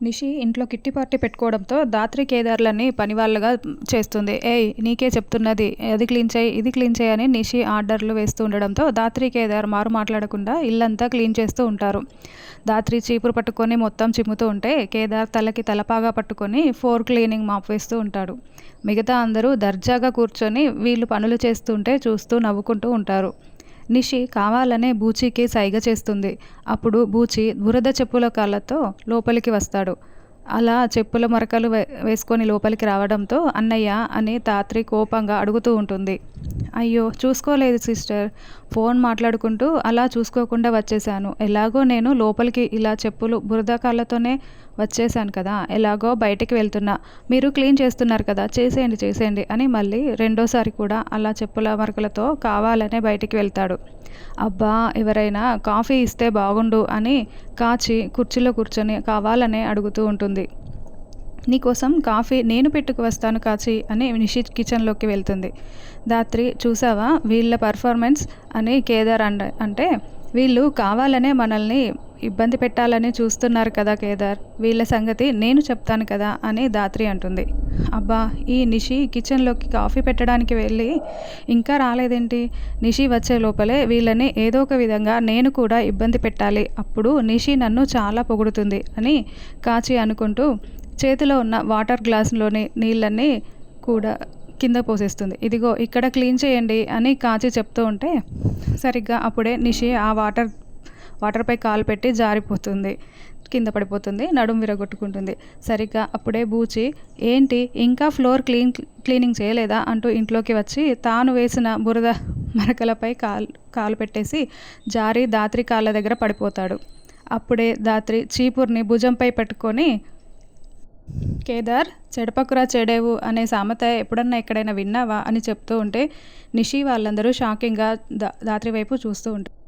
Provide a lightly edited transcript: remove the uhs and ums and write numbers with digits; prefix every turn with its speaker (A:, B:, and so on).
A: నిషి ఇంట్లో kitty party పెట్టుకోవడంతో ధాత్రి కేదార్లని పనివాళ్ళగా చేస్తుంది. ఏయ్ నీకే చెప్తున్నది, అది క్లీన్ చేయి ఇది క్లీన్ చేయి అని నిషి ఆర్డర్లు వేస్తూ ఉండడంతో ధాత్రి కేదార్ మారు మాట్లాడకుండా ఇల్లంతా క్లీన్ చేస్తూ ఉంటారు. ధాత్రి చీపురు పట్టుకొని మొత్తం చిమ్ముతూ ఉంటే కేదార్ తలకి తలపాగా పట్టుకొని ఫ్లోర్ క్లీనింగ్ మాప్ వేస్తూ ఉంటాడు. మిగతా అందరూ దర్జాగా కూర్చొని వీళ్ళు పనులు చేస్తుంటే చూస్తూ నవ్వుకుంటూ ఉంటారు. నిషి కావాలనే బూచీకి సైగ చేస్తుంది. అప్పుడు బూచి బురద చెప్పుల కాళ్ళతో లోపలికి వస్తాడు. అలా చెప్పుల మరకలు వేసుకొని లోపలికి రావడంతో అన్నయ్య అని ధాత్రి కోపంగా అడుగుతూ ఉంటుంది. అయ్యో చూసుకోలేదు సిస్టర్, ఫోన్ మాట్లాడుకుంటూ అలా చూసుకోకుండా వచ్చేసాను. ఎలాగో నేను లోపలికి ఇలా చెప్పులు బురద కాళ్ళతోనే వచ్చేసాను కదా, ఎలాగో బయటికి వెళ్తున్నా, మీరు క్లీన్ చేస్తున్నారు కదా, చేసేయండి చేసేయండి అని మళ్ళీ రెండోసారి కూడా అలా చెప్పుల మరకలతో కావాలనే బయటికి వెళ్తాడు. అబ్బా ఎవరైనా కాఫీ ఇస్తే బాగుండు అని కాచి కుర్చీలో కూర్చొని కావాలనే అడుగుతూ ఉంటుంది. నీకోసం కాఫీ నేను పెట్టుకు వస్తాను కాచి అని నిషి కిచెన్లోకి వెళ్తుంది. ధాత్రి చూసావా వీళ్ళ పర్ఫార్మెన్స్ అని కేదార్ అంటే వీళ్ళు కావాలనే మనల్ని ఇబ్బంది పెట్టాలని చూస్తున్నారు కదా కేదార్, వీళ్ళ సంగతి నేను చెప్తాను కదా అని ధాత్రి అంటుంది. అబ్బా ఈ నిషి కిచెన్లోకి కాఫీ పెట్టడానికి వెళ్ళి ఇంకా రాలేదేంటి, నిషి వచ్చే లోపలే వీళ్ళని ఏదో ఒక విధంగా నేను కూడా ఇబ్బంది పెట్టాలి, అప్పుడు నిషి నన్ను చాలా పొగుడుతుంది అని కాచి అనుకుంటూ చేతిలో ఉన్న వాటర్ గ్లాసులోని నీళ్ళన్నీ కూడా కింద పోసేస్తుంది. ఇదిగో ఇక్కడ క్లీన్ చేయండి అని కాచి చెప్తూ ఉంటే సరిగ్గా అప్పుడే నిషి ఆ వాటర్పై కాలు పెట్టి జారిపోతుంది, కింద పడిపోతుంది, నడుము విరగొట్టుకుంటుంది. సరిగ్గా అప్పుడే బూచి ఏంటి ఇంకా ఫ్లోర్ క్లీనింగ్ చేయలేదా అంటూ ఇంట్లోకి వచ్చి తాను వేసిన బురద మరకలపై కాలు పెట్టేసి జారి ధాత్రి కాళ్ళ దగ్గర పడిపోతాడు. అప్పుడే ధాత్రి చీపుర్ని భుజంపై పెట్టుకొని కేదార్ చెడపకురా చెడేవు అనే సామెత ఎప్పుడన్నా ఎక్కడైనా విన్నావా అని చెప్తూ ఉంటే నిషి వాళ్ళందరూ షాకింగ్గా ధాత్రి వైపు చూస్తూ ఉంటారు.